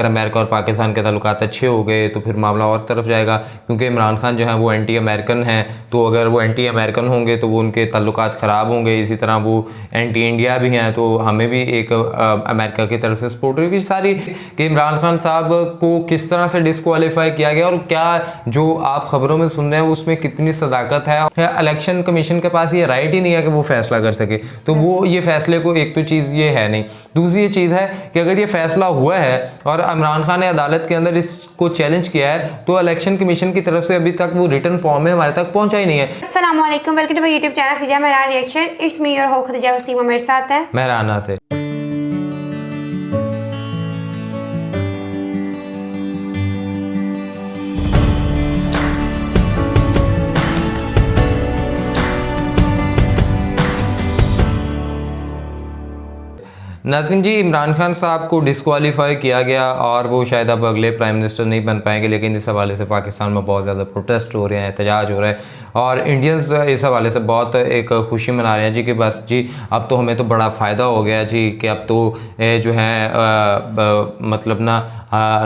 अगर अमेरिका और पाकिस्तान के ताल्लुकात अच्छे हो गए तो फिर मामला और तरफ जाएगा, क्योंकि इमरान खान जो है वो एंटी अमेरिकन हैं। तो अगर वो एंटी अमेरिकन होंगे तो वो उनके ताल्लुकात ख़राब होंगे। इसी तरह वो एंटी इंडिया भी हैं, तो हमें भी एक अमेरिका की तरफ से सपोर्ट होगी सारी कि इमरान खान साहब को किस तरह से डिस्क्वालीफाई किया गया और क्या जो आप खबरों में सुन रहे हैं उसमें कितनी सदाकत है। इलेक्शन कमीशन के पास ये राइट ही नहीं है कि वो फैसला कर सके, तो वो ये फैसले को, एक तो चीज़ ये है नहीं, दूसरी ये चीज़ है कि अगर ये फैसला हुआ है और इमरान खान ने अदालत के अंदर इसको चैलेंज किया है तो इलेक्शन कमीशन की तरफ से अभी तक वो रिटर्न फॉर्म में हमारे तक पहुंचा ही नहीं है। अस्सलाम वालेकुम, welcome to my YouTube channel Khadija Mehran reaction. It's me your हो खदीजा वसीम, मेरे साथ है मेहराना से। नाज़रीन जी, इमरान खान साहब को डिस्क्वालीफाई किया गया और वो शायद अब अगले प्राइम मिनिस्टर नहीं बन पाएंगे, लेकिन इस हवाले से पाकिस्तान में बहुत ज़्यादा प्रोटेस्ट हो रहे हैं, एहतजाज हो रहा है और इंडियंस इस हवाले से बहुत एक खुशी मना रहे हैं जी कि बस जी अब तो हमें तो बड़ा फ़ायदा हो गया जी कि अब तो जो है मतलब ना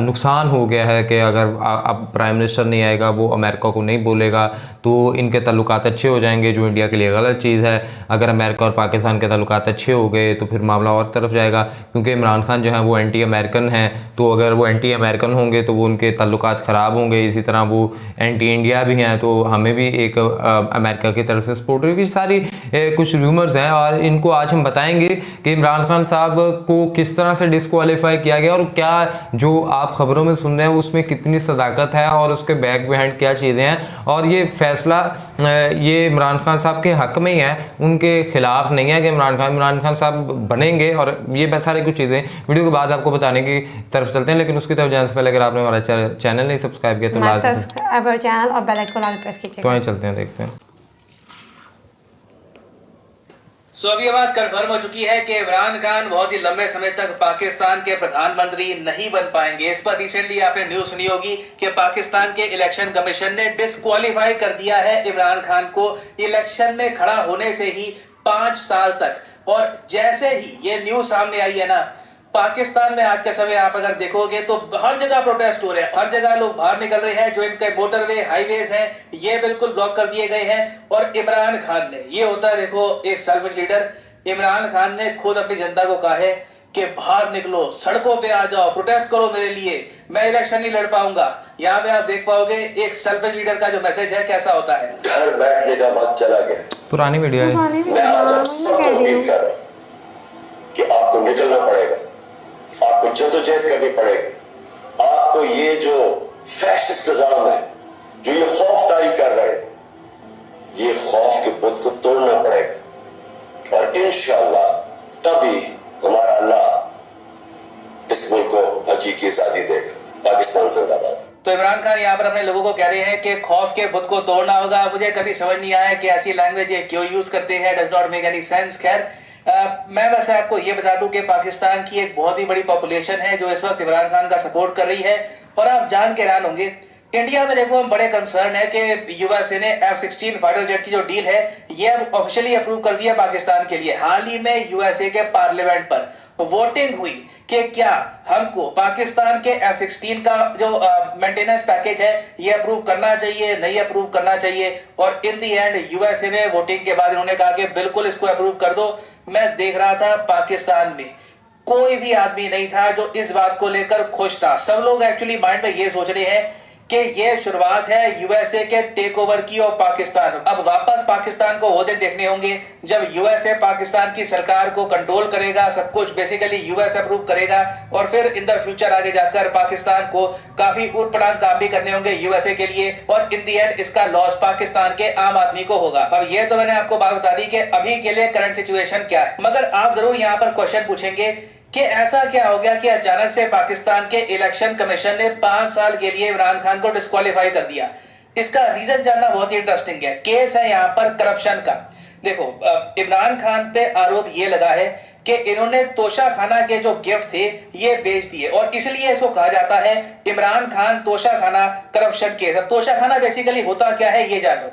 नुकसान हो गया है कि अगर अब प्राइम मिनिस्टर नहीं आएगा, वो अमेरिका को नहीं बोलेगा तो इनके ताल्लुकात अच्छे हो जाएंगे, जो इंडिया के लिए गलत चीज़ है। अगर अमेरिका और पाकिस्तान के ताल्लुकात अच्छे हो गए तो फिर मामला और तरफ जाएगा, क्योंकि इमरान खान जो है वो एंटी अमेरिकन हैं। तो अगर वो एंटी अमेरिकन होंगे तो वो उनके ताल्लुकात ख़राब होंगे। इसी तरह वो एंटी इंडिया भी हैं, तो हमें भी एक अमेरिका की तरफ से सपोर्ट होगी सारी कुछ रूमर्स हैं और इनको आज हम बताएंगे कि इमरान खान साहब को किस तरह से डिस्क्वालीफाई किया गया और क्या जो आप खबरों में सुन रहे हैं उसमें कितनी सदाकत है और उसके बैक बिहाइंड क्या चीज़ें हैं। और ये फैसला ये इमरान खान साहब के हक़ में ही है, उनके ख़िलाफ़ नहीं है कि इमरान खान साहब बनेंगे। और ये सारी कुछ चीज़ें वीडियो के बाद आपको बताने की तरफ चलते हैं, लेकिन उसकी तरफ जाने से पहले अगर आपने हमारा चैनल नहीं सब्सक्राइब किया तो सब्सक्राइब चैनल और बेल आइकन ऑल प्रेस कीजिए। तो आइए चलते हैं, देखते हैं। अभी बात कंफर्म हो चुकी है कि इमरान खान बहुत ही लंबे समय तक पाकिस्तान के प्रधानमंत्री नहीं बन पाएंगे। इस पर रिसेंटली आपने न्यूज सुनी होगी कि पाकिस्तान के इलेक्शन कमीशन ने डिस्क्वालीफाई कर दिया है इमरान खान को इलेक्शन में खड़ा होने से ही 5 साल तक। और जैसे ही ये न्यूज सामने आई है ना, पाकिस्तान में आज के समय आप अगर देखोगे तो हर जगह प्रोटेस्ट हो रहे हैं, हर जगह लोग बाहर निकल रहे हैं। जो इनके मोटरवे हाईवेज हैं ये बिल्कुल ब्लॉक कर दिए गए हैं। और इमरान खान ने, ये होता है देखो एक सेल्फिश लीडर, इमरान खान ने खुद अपनी जनता को कहा है कि बाहर निकलो, सड़कों पे आ जाओ, प्रोटेस्ट करो मेरे लिए, मैं इलेक्शन नहीं लड़ पाऊंगा। यहाँ पे आप देख पाओगे एक सेल्फिश लीडर का जो मैसेज है कैसा होता है। घर बैठने का वक्त चला गया। पुरानी वीडियो है, मैं आज आप सबको अपील कर रहा हूं कि आपको निकलना पड़ेगा, आपको जद्दोजहद करनी पड़ेगी। आपको ये जो फैशिस्ट निजाम है, जो ये खौफ तारी कर रहे हैं, ये खौफ के बुत को तोड़ना पड़ेगा और इंशाअल्लाह तभी हमारा अल्लाह इस मुल्क को हकीकी आजादी देगा। पाकिस्तान जिंदाबाद। तो इमरान खान यहाँ पर अपने लोगों को कह रहे हैं कि खौफ के बुत को तोड़ना होगा। मुझे कभी समझ नहीं आया कि ऐसी लैंग्वेज ये क्यों यूज करते हैं, does not make any sense. खैर मैं बस आपको ये बता दूं कि पाकिस्तान की एक बहुत ही बड़ी पॉपुलेशन है जो इस वक्त इमरान खान का सपोर्ट कर रही है। और आप जान के हैरान होंगे, इंडिया में देखो हम बड़े कंसर्न है कि यूएसए ने F-16 फाइटर जेट की जो डील है ये अब ऑफिशियली अप्रूव कर दिया पाकिस्तान के लिए। हाल ही में यूएसए के पार्लियामेंट पर वोटिंग हुई कि क्या हमको पाकिस्तान के F-16 का जो मेंटेनेंस पैकेज है ये अप्रूव करना चाहिए, नहीं अप्रूव करना चाहिए। और इन दी एंड यूएसए में वोटिंग के बाद इन्होंने कहा कि बिल्कुल इसको अप्रूव कर दो। मैं देख रहा था पाकिस्तान में कोई भी आदमी नहीं था जो इस बात को लेकर खुश था। सब लोग एक्चुअली माइंड में ये सोच रहे हैं कि ये शुरुआत है यूएसए के टेक ओवर की और पाकिस्तान अब वापस पाकिस्तान को वो दिन देखने होंगे जब यूएसए पाकिस्तान की सरकार को कंट्रोल करेगा, सब कुछ बेसिकली यूएस अप्रूव करेगा और फिर इन द फ्यूचर आगे जाकर पाकिस्तान को काफी ऊट पटांग काम भी करने होंगे यूएसए के लिए और इन दी एंड इसका लॉस पाकिस्तान के आम आदमी को होगा। अब ये तो मैंने आपको बात बता दी कि अभी के लिए करंट सिचुएशन क्या है, मगर आप जरूर यहाँ पर क्वेश्चन पूछेंगे कि ऐसा क्या हो गया कि अचानक से पाकिस्तान के इलेक्शन कमीशन ने 5 साल के लिए इमरान खान को डिस्क्वालीफाई कर दिया। इसका रीजन जानना बहुत ही इंटरेस्टिंग है। केस है यहाँ पर करप्शन का। देखो इमरान खान पे आरोप ये लगा है कि इन्होंने तोशा खाना के जो गिफ्ट थे ये बेच दिए और इसलिए इसको कहा जाता है इमरान खान तोशा खाना करप्शन केस। तोशा खाना बेसिकली होता क्या है ये जानो।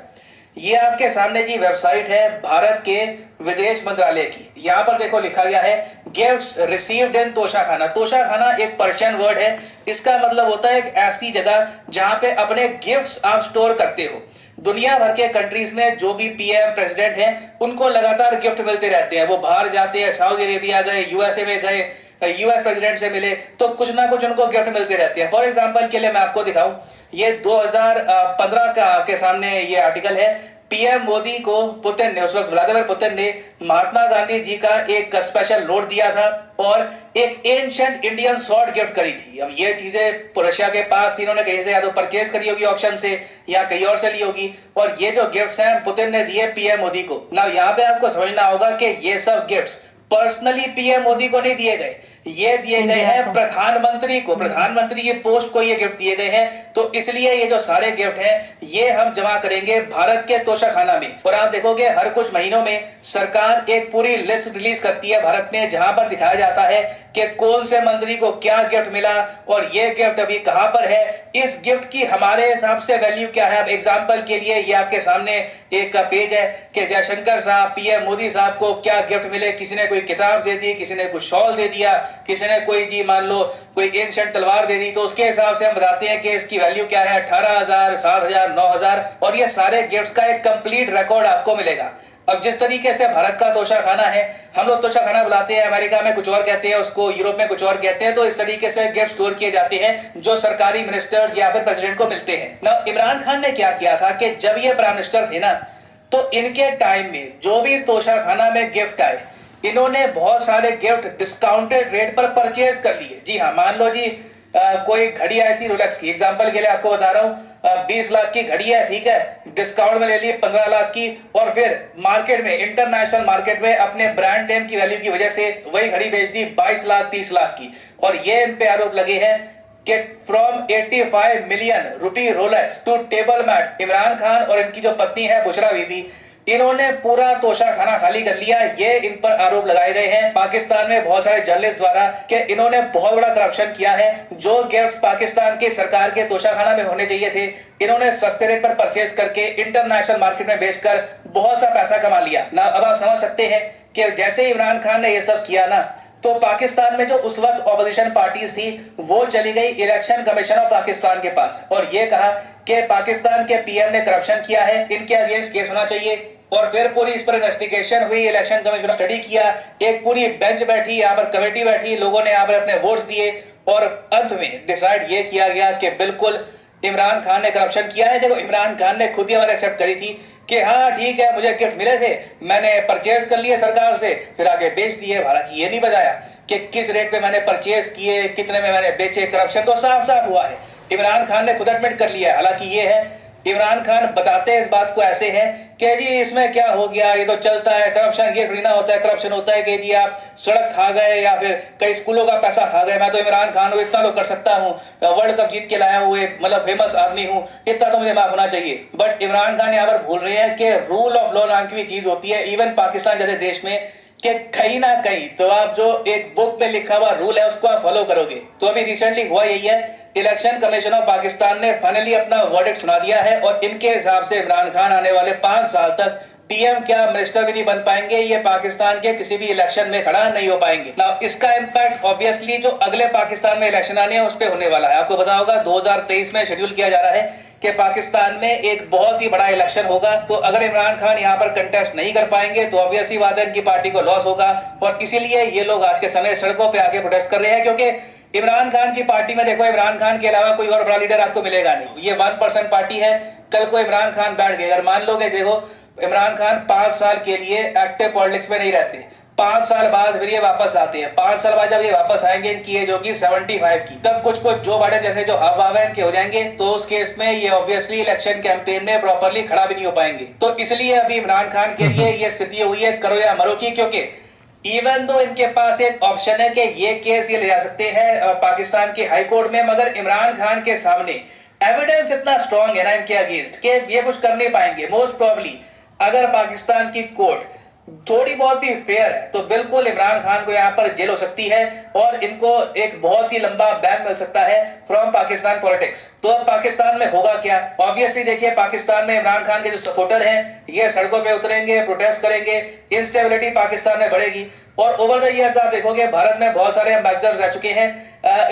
ये आपके सामने जी वेबसाइट है भारत के विदेश मंत्रालय की। यहाँ पर देखो लिखा गया है gifts received in Toshakhana. Toshakhana एक पर्शियन वर्ड है, इसका मतलब होता है एक ऐसी जगह जहाँ पे अपने गिफ्ट्स आप स्टोर करते हो। दुनिया भर के कंट्रीज में जो भी पीएम प्रेसिडेंट हैं उनको लगातार गिफ्ट मिलते रहते हैं। वो बाहर जाते हैं, सऊदी अरेबिया गए, यूएसए में गए, यूएस प्रेसिडेंट से मिले तो कुछ ना कुछ उनको गिफ्ट मिलते रहते हैं। फॉर एग्जांपल के लिए मैं आपको दिखाऊं, ये 2015 का आपके सामने ये आर्टिकल है। पीएम मोदी को पुतिन ने, उस वक्त व्लादिमीर पुतिन ने महात्मा गांधी जी का एक स्पेशल नोट दिया था और एक एंशिएंट इंडियन स्वॉर्ड गिफ्ट करी थी। अब ये चीजें रशिया के पास थी, इन्होंने कहीं से या तो परचेज करी होगी ऑप्शन से या कहीं और से ली होगी, और ये जो गिफ्ट्स हैं पुतिन ने दिए पीएम मोदी को। ना यहाँ पे आपको समझना होगा कि ये सब गिफ्ट्स पर्सनली पीएम मोदी को नहीं दिए गए, ये दिए गए हैं प्रधानमंत्री को, प्रधानमंत्री के पोस्ट को ये गिफ्ट दिए गए हैं। तो इसलिए ये जो सारे गिफ्ट हैं ये हम जमा करेंगे भारत के तोशाखाना में। और आप देखोगे हर कुछ महीनों में सरकार एक पूरी लिस्ट रिलीज करती है भारत में, जहां पर दिखाया जाता है कि कौन से मंत्री को क्या गिफ्ट मिला और ये गिफ्ट अभी कहां पर है, इस गिफ्ट की हमारे हिसाब से वैल्यू क्या है। अब एग्जांपल के लिए ये आपके सामने एक पेज है कि जयशंकर साहब, पीएम मोदी साहब को क्या गिफ्ट मिले। किसी ने कोई किताब दे दी, किसी ने कोई शॉल दे दिया, किसी ने कोई जी मान लो कोई एंशिएंट तलवार दे दी, तो उसके हिसाब से हम बताते हैं कि इसकी वैल्यू क्या है, 18,000, 7,000, 9,000, और ये सारे गिफ्ट्स का एक कंप्लीट रिकॉर्ड आपको मिलेगा। अब जिस तरीके से भारत का तोशाखाना है, हम लोग तोशाखाना बुलाते हैं, अमेरिका में कुछ और कहते हैं उसको, यूरोप में कुछ और कहते हैं, तो इस तरीके से गिफ्ट स्टोर किए जाते हैं जो सरकारी मिनिस्टर्स या फिर प्रेसिडेंट को मिलते हैं ना। इमरान खान ने क्या किया था कि जब ये प्राइम मिनिस्टर थे ना, तो इनके टाइम में जो भी तोशाखाना में गिफ्ट आए, इन्होंने बहुत सारे गिफ्ट डिस्काउंटेड रेट पर परचेज कर लिए। जी हाँ, मान लो जी कोई घड़ी आई थी रोलेक्स की, एग्जांपल के लिए आपको बता रहा हूँ, 20 लाख की घड़ी है, ठीक है, डिस्काउंट में ले ली 15 लाख की, और फिर मार्केट में, इंटरनेशनल मार्केट में अपने ब्रांड नेम की वैल्यू की वजह से वही घड़ी बेच दी 22 लाख 30 लाख की। और ये इन पे आरोप लगे हैं कि from 85 million rupee Rolex to table mat, Imran Khan और इनकी जो पत्नी है बुशरा बीबी, इन्होंने पूरा तोशाखाना खाली कर लिया। ये इन पर आरोप लगाए गए हैं पाकिस्तान में बहुत सारे जर्नलिस्ट द्वारा कि इन्होंने बहुत बड़ा करप्शन किया है। जो गिफ्ट्स पाकिस्तान की सरकार के तोशाखाना में होने चाहिए थे, इन्होंने सस्ते रेट पर परचेज करके इंटरनेशनल मार्केट में बेचकर बहुत सा पैसा कमा लिया ना। अब आप समझ सकते हैं कि जैसे इमरान खान ने ये सब किया ना, तो पाकिस्तान में जो उस वक्त ऑपोजिशन पार्टीज थी वो चली गई इलेक्शन कमीशन ऑफ पाकिस्तान के पास और ये कहा कि पाकिस्तान के पीएम ने करप्शन किया है, इनके अगेंस्ट केस होना चाहिए। और फिर पूरी इस पर इन्वेस्टिगेशन हुई, इलेक्शन कमीशन स्टडी किया, एक पूरी बेंच बैठी, यहाँ पर कमेटी बैठी, लोगों ने यहाँ पर अपने वोट्स दिए और अंत में डिसाइड ये किया गया कि बिल्कुल इमरान खान ने करप्शन किया है। देखो, इमरान खान ने खुद ये वाला एक्सेप्ट करी थी कि हाँ ठीक है, मुझे गिफ्ट मिले थे, मैंने परचेज कर लिए सरकार से, फिर आगे बेच दिए। हालांकि ये नहीं बताया कि किस रेट पे मैंने परचेज किए, कितने में मैंने बेचे। करप्शन तो साफ साफ हुआ है, इमरान खान ने खुद एडमिट कर लिया है। हालांकि ये है, इमरान खान बताते हैं इस बात को ऐसे हैं कि जी इसमें क्या हो गया, ये तो चलता है, करप्शन ये थोड़ी ना होता है। करप्शन होता है कि जी आप सड़क खा गए या फिर कई स्कूलों का पैसा खा गए। मैं तो इमरान खान हूँ, इतना तो कर सकता हूँ, वर्ल्ड कप जीत के लाया हुए मतलब फेमस आदमी हूँ, इतना तो मुझे माफ होना चाहिए। बट इमरान खान यहाँ पर भूल रहे हैं कि रूल ऑफ लॉ नाम की भी चीज होती है इवन पाकिस्तान जैसे देश में, कि कहीं ना कहीं तो आप जो एक बुक में लिखा हुआ रूल है उसको आप फॉलो करोगे। तो अभी रिसेंटली हुआ यही है, इलेक्शन कमीशन ऑफ पाकिस्तान ने फाइनली अपना वर्डिक्ट सुना दिया है और इनके हिसाब से इमरान खान आने वाले 5 साल तक पीएम क्या मिनिस्टर भी नहीं बन पाएंगे, ये पाकिस्तान के किसी भी इलेक्शन में खड़ा नहीं हो पाएंगे ना। इसका इम्पैक्ट ऑब्वियसली जो अगले पाकिस्तान में इलेक्शन आने हैं उस पर होने वाला है। आपको पता होगा 2023 में शेड्यूल किया जा रहा है कि पाकिस्तान में एक बहुत ही बड़ा इलेक्शन होगा। तो अगर इमरान खान यहाँ पर कंटेस्ट नहीं कर पाएंगे तो ऑब्वियसली बात है इनकी पार्टी को लॉस होगा और इसीलिए ये लोग आज के समय सड़कों पे आके प्रोटेस्ट कर रहे हैं, क्योंकि इमरान खान की पार्टी में देखो, इमरान खान के अलावा कोई और बड़ा लीडर आपको मिलेगा नहीं। ये 1% पार्टी है। कल को इमरान खान बैठ गए, अगर मान लोगे, देखो इमरान खान 5 साल के लिए एक्टिव पॉलिटिक्स में नहीं रहते, 5 साल बाद फिर ये वापस आते हैं। 5 साल बाद जब ये वापस आएंगे, इनकी एज होगी 75 की, तब कुछ जो बाइडेन जैसे जो हाव इनके हो जाएंगे, तो उस केस में ये ऑब्वियसली इलेक्शन कैंपेन में प्रॉपरली खड़ा भी नहीं हो पाएंगे। तो इसलिए अभी इमरान खान के लिए ये स्थिति हुई है करो या मरो की, क्योंकि इवन दो इनके पास एक ऑप्शन है कि ये केस ये ले जा सकते हैं पाकिस्तान के हाई कोर्ट में, मगर इमरान खान के सामने एविडेंस इतना स्ट्रांग है ना इनके अगेंस्ट कि ये कुछ कर नहीं पाएंगे। मोस्ट प्रॉब्ली अगर पाकिस्तान की कोर्ट थोड़ी बहुत भी फेयर है तो बिल्कुल इमरान खान को यहाँ पर जेल हो सकती है और इनको एक बहुत ही लंबा बैन मिल सकता है फ्रॉम पाकिस्तान पॉलिटिक्स। तो अब पाकिस्तान में होगा क्या? ऑब्वियसली देखिए, पाकिस्तान में इमरान खान के जो सपोर्टर हैं ये सड़कों पे उतरेंगे, प्रोटेस्ट करेंगे, इंस्टेबिलिटी पाकिस्तान में बढ़ेगी। और ओवर द ईयर्स आप देखोगे भारत में बहुत सारे एम्बेसडर्स रह चुके हैं,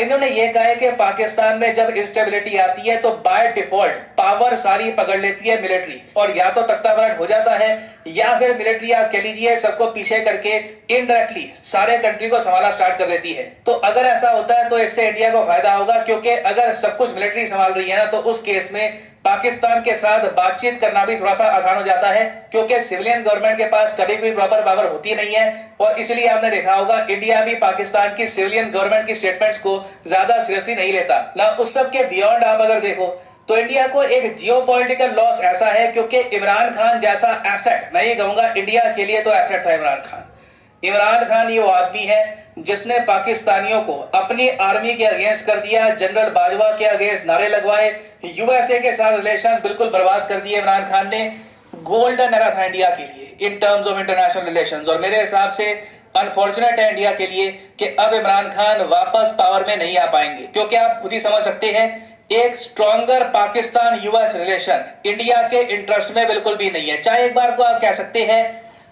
इन्होंने ये कहा है कि पाकिस्तान में जब इंस्टेबिलिटी आती है तो बाय डिफॉल्ट पावर सारी पकड़ लेती है मिलिट्री, और या तो तख्तापलट हो जाता है या फिर मिलिट्री आप कह लीजिए सबको पीछे करके इनडायरेक्टली सारे कंट्री को संभालना स्टार्ट कर देती है। तो अगर ऐसा होता है तो इससे इंडिया को फायदा होगा, क्योंकि अगर सब कुछ मिलिट्री संभाल रही है ना तो उस केस में पाकिस्तान के साथ बातचीत करना भी थोड़ा सा आसान हो जाता है, क्योंकि सिविलियन गवर्नमेंट के पास कभी कोई प्रॉपर पावर होती नहीं है। और इसलिए आपने देखा होगा इंडिया भी पाकिस्तान की सिविलियन गवर्नमेंट की स्टेटमेंट्स को ज्यादा सीरियसली नहीं लेता ना। उस सब के बियॉन्ड आप अगर देखो तो इंडिया को एक जियोपॉलिटिकल लॉस ऐसा है, क्योंकि इमरान खान जैसा एसेट, मैं ये कहूंगा इंडिया के लिए तो एसेट था इमरान खान। इमरान खान ये वो आदमी है जिसने पाकिस्तानियों को अपनी आर्मी के अगेंस्ट कर दिया, जनरल बाजवा के अगेंस्ट नारे लगवाए, यूएसए के साथ रिलेशंस बिल्कुल बर्बाद कर दिए इमरान खान ने। गोल्डन एरा था इंडिया के लिए in terms of international relations, और मेरे हिसाब से अनफॉर्चुनेट है इंडिया के लिए कि अब इमरान खान वापस पावर में नहीं आ पाएंगे, क्योंकि आप खुद ही समझ सकते हैं एक stronger Pakistan US relation India के इंटरेस्ट में बिल्कुल भी नहीं है। चाहे एक बार को आप कह सकते हैं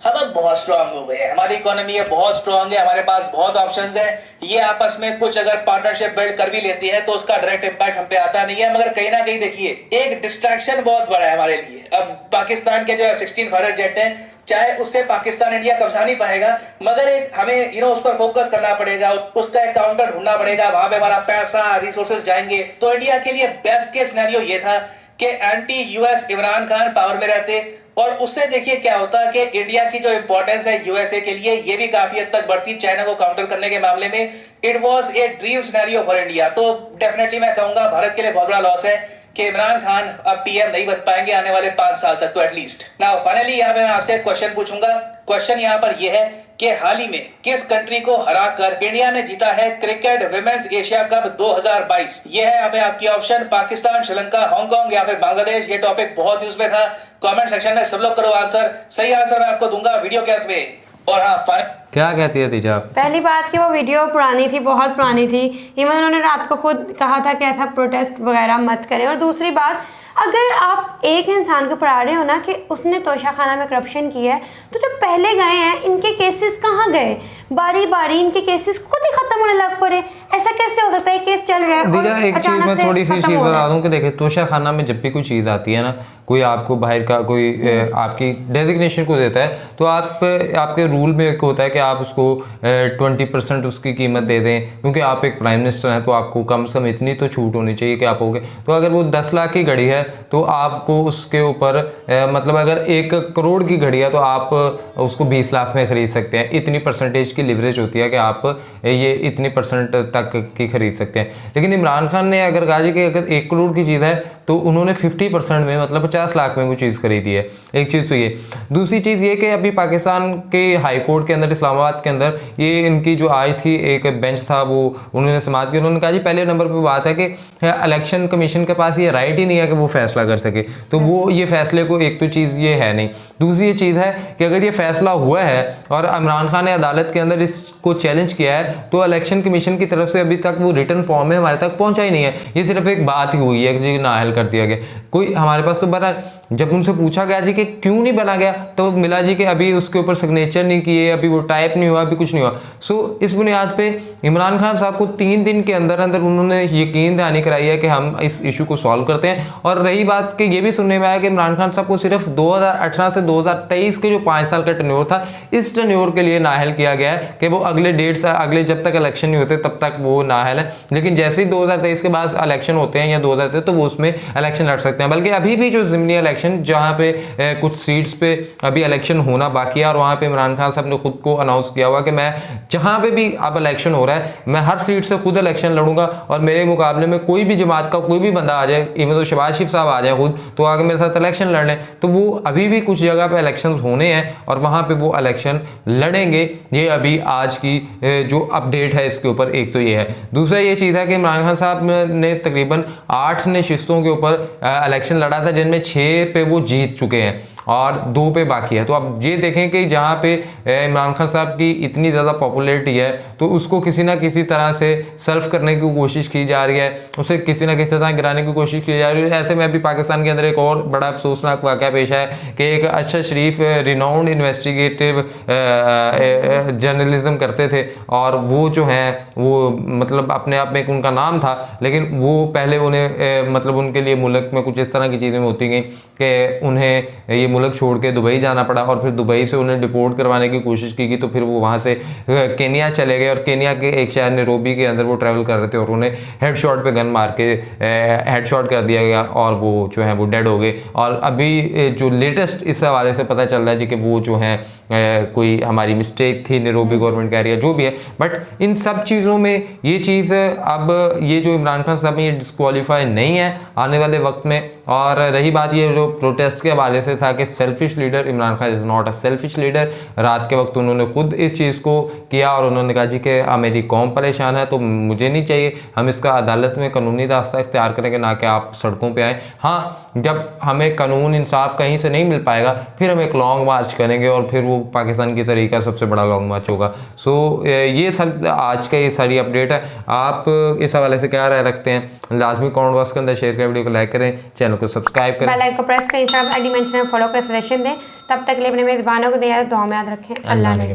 हम अब बहुत स्ट्रांग हो गए हैं, हमारी इकोनॉमी है बहुत स्ट्रांग है, हमारे पास बहुत ऑप्शंस है, ये आपस में कुछ अगर पार्टनरशिप बिल्ड कर भी लेते हैं तो उसका डायरेक्ट इंपैक्ट हम पे आता नहीं है, मगर कहीं ना कहीं देखिए एक डिस्ट्रैक्शन बहुत बड़ा है हमारे लिए। अब पाकिस्तान के जो F-16 फाइटर जेट है, चाहे उससे पाकिस्तान इंडिया कब्जा नहीं पाएगा, मगर एक हमें उस पर फोकस करना पड़ेगा, उसका एक काउंटर ढूंढना पड़ेगा, वहां पे हमारा पैसा रिसोर्सेज जाएंगे। तो इंडिया के लिए बेस्ट केस सिनेरियो ये था कि anti US Imran Khan power में रहते, और उससे देखिए क्या होता है कि इंडिया की जो इंपॉर्टेंस है यूएसए के लिए ये भी काफी हद तक बढ़ती, चाइना को काउंटर करने के मामले में। It was a dream scenario for India. तो डेफिनेटली मैं कहूंगा भारत के लिए बहुत बड़ा लॉस है कि इमरान खान अब पीएम नहीं बन पाएंगे आने वाले 5 साल तक तो एटलीस्ट। नाउ फाइनली यहाँ पे मैं आपसे एक क्वेश्चन पूछूंगा। क्वेश्चन यहाँ पर यह है कि हाल ही में किस कंट्री को हराकर इंडिया ने जीता है क्रिकेट विमेंस एशिया कप 2022? ये है यहाँ पे आपकी ऑप्शन, पाकिस्तान, श्रीलंका, हांगकांग या फिर बांग्लादेश। ये टॉपिक बहुत न्यूज में था, कमेंट सेक्शन में सब लोग करो आंसर। सही आंसर मैं आपको दूंगा वीडियो के अंत में। और हाँ, क्या कहती है तीजा? पहली बात कि वो वीडियो पुरानी थी, बहुत पुरानी थी, इवन उन्होंने रात को खुद कहा था कि ऐसा प्रोटेस्ट वगैरह मत करें। और दूसरी बात, अगर आप एक इंसान को पढ़ा रहे हो ना कि उसने तोशाखाना में करप्शन किया है, तो जो पहले गए हैं इनके केसेस कहाँ गए? बारी बारी इनके केसेस खुद ही खत्म होने लग पड़े। ऐसा कैसे हो सकता है? केस चल रहा है दीजा, एक चीज मैं थोड़ी सी चीज बता दूं कि देखिए तोशाखाना में जब भी कोई चीज़ आती है ना, कोई आपको बाहर का कोई आपकी डेजिग्नेशन को देता है, तो आपके रूल में एक होता है कि आप उसको 20% उसकी कीमत दे दें, क्योंकि आप एक प्राइम मिनिस्टर हैं तो आपको कम से कम इतनी तो छूट होनी चाहिए कि आप होगे। तो अगर वो 10 लाख की घड़ी है तो आपको उसके ऊपर मतलब अगर 1 करोड़ की घड़ी है तो आप उसको 20 लाख में खरीद सकते हैं। इतनी परसेंटेज की लिवरेज होती है कि आप ये इतनी % तक की खरीद सकते हैं। लेकिन इमरान खान ने अगर कहा कि अगर 1 करोड़ की चीज़ है तो उन्होंने 50% में मतलब 50 लाख में वो चीज़ खरीदी है। एक चीज़ तो ये। दूसरी चीज़ ये कि अभी पाकिस्तान के हाई कोर्ट के अंदर, इस्लामाबाद के अंदर, ये इनकी जो आज थी एक बेंच था, वो उन्होंने समाप्त किया। उन्होंने कहा जी पहले नंबर पे बात है कि इलेक्शन कमीशन के पास ये राइट ही नहीं है कि वो फैसला कर सके, तो वो ये फैसले को, एक तो चीज़ ये है नहीं। दूसरी ये चीज़ है कि अगर ये फैसला हुआ है और इमरान खान ने अदालत के अंदर इसको चैलेंज किया है, तो इलेक्शन कमीशन की तरफ से अभी तक वो रिटर्न फॉर्म में हमारे तक पहुँचा ही नहीं है। ये सिर्फ एक बात ही हुई है कि जी नाअहल कर दिया गया, कोई हमारे पास तो बना। जब उनसे पूछा गया जी कि क्यों नहीं बना गया, तो मिला जी कि अभी उसके ऊपर सिग्नेचर नहीं किए, अभी वो टाइप नहीं हुआ, अभी कुछ नहीं हुआ। सो इस बुनियाद पे इमरान खान साहब को 3 दिन के अंदर अंदर उन्होंने यकीन दहानी कराई है कि हम इस इशू को सॉल्व करते हैं। और रही बात कि ये भी सुनने में आया कि इमरान खान साहब को सिर्फ 2018 से 2023 के जो 5 साल का टेन्योर था, इस टेन्योर के लिए नाअहल किया गया है कि वो अगले अगले जब तक इलेक्शन नहीं होते तब तक वो नाअहल है। लेकिन जैसे ही 2023 के बाद इलेक्शन होते हैं या 2023, तो वो उसमें इलेक्शन लड़ सकते हैं। बल्कि अभी भी जो ज़िमनी इलेक्शन, जहाँ पे कुछ सीट्स पे अभी इलेक्शन होना बाकी है, और वहाँ पे इमरान खान साहब ने खुद को अनाउंस किया हुआ कि मैं जहाँ पे भी अब इलेक्शन हो रहा है, मैं हर सीट से खुद इलेक्शन लड़ूंगा, और मेरे मुकाबले में कोई भी जमात का कोई भी बंदा आ जाए, इवन तो शहबाज शरीफ साहब आ जाए खुद, तो आगे मेरे साथ इलेक्शन लड़ लें। तो वो अभी भी कुछ जगह पे इलेक्शन होने हैं और वहाँ पे वो इलेक्शन लड़ेंगे। ये अभी आज की जो अपडेट है इसके ऊपर, एक तो ये है। दूसरा ये चीज़ है कि इमरान खान साहब ने तकरीबन 8 नशिस्तों के ऊपर इलेक्शन लड़ा था, जिनमें 6 पे वो जीत चुके हैं। और 2 पे बाकी है। तो अब ये देखें कि जहाँ पे इमरान खान साहब की इतनी ज़्यादा पॉपुलैरिटी है तो उसको किसी ना किसी तरह से सर्व करने की कोशिश की जा रही है, उसे किसी ना किसी तरह गिराने की कोशिश की जा रही है। ऐसे में अभी पाकिस्तान के अंदर एक और बड़ा अफसोसनाक वाक़या पेश है कि एक अरशद शरीफ रिनाउंड इन्वेस्टिगेटिव जर्नलिज्म करते थे और वो जो हैं वो मतलब अपने आप में एक उनका नाम था, लेकिन वो पहले उन्हें मतलब उनके लिए मुल्क में कुछ इस तरह की चीज़ें होती गई कि उन्हें ये मुल्क छोड़ के दुबई जाना पड़ा और फिर दुबई से उन्हें डिपोर्ट करवाने की कोशिश की गई। तो फिर वो वहाँ से केनिया चले गए और केनिया के एक शहर नैरोबी के अंदर वो ट्रैवल कर रहे थे और उन्हें हेडशॉट पे गन मार के हेडशॉट कर दिया गया और वो जो है वो डेड हो गए। और अभी जो लेटेस्ट इस हवाले से पता चल रहा है जी कि वो जो है कोई हमारी मिस्टेक थी, नैरोबी गवर्नमेंट कह रही है, जो भी है। बट इन सब चीज़ों में ये चीज़ अब ये जो इमरान खान साहब ये डिस्क्वालीफाई नहीं है आने वाले वक्त में। और रही बात ये जो प्रोटेस्ट के हवाले से था कि selfish leader, Imran Khan is not a selfish leader. रात के वक्त उन्होंने खुद इस चीज़ को किया और उन्होंने कहा जी कि मेरी कौम परेशान है तो मुझे नहीं चाहिए, हम इसका अदालत में कानूनी रास्ता इख्तियार करेंगे, ना कि आप सड़कों पे आए। हाँ, जब हमें कानून इंसाफ कहीं से नहीं मिल पाएगा फिर हम एक लॉन्ग मार्च करेंगे और फिर वो पाकिस्तान की तरीका सबसे बड़ा लॉन्ग मार्च होगा। सो ये सब आज का ये सारी अपडेट है। आप इस हवाले से क्या राय रखते हैं? लाजमी कमेंट बॉक्स के अंदर शेयर करें, वीडियो को लाइक करें, चैनल को सब्सक्राइब करें, बेल आइकन को प्रेस करें, इंस्टाग्राम आईडी मेंशन फॉलो कर सजेशन दें। तब तक के लिए अपने मेजबानों को दुआ में याद रखें। अल्लाह ने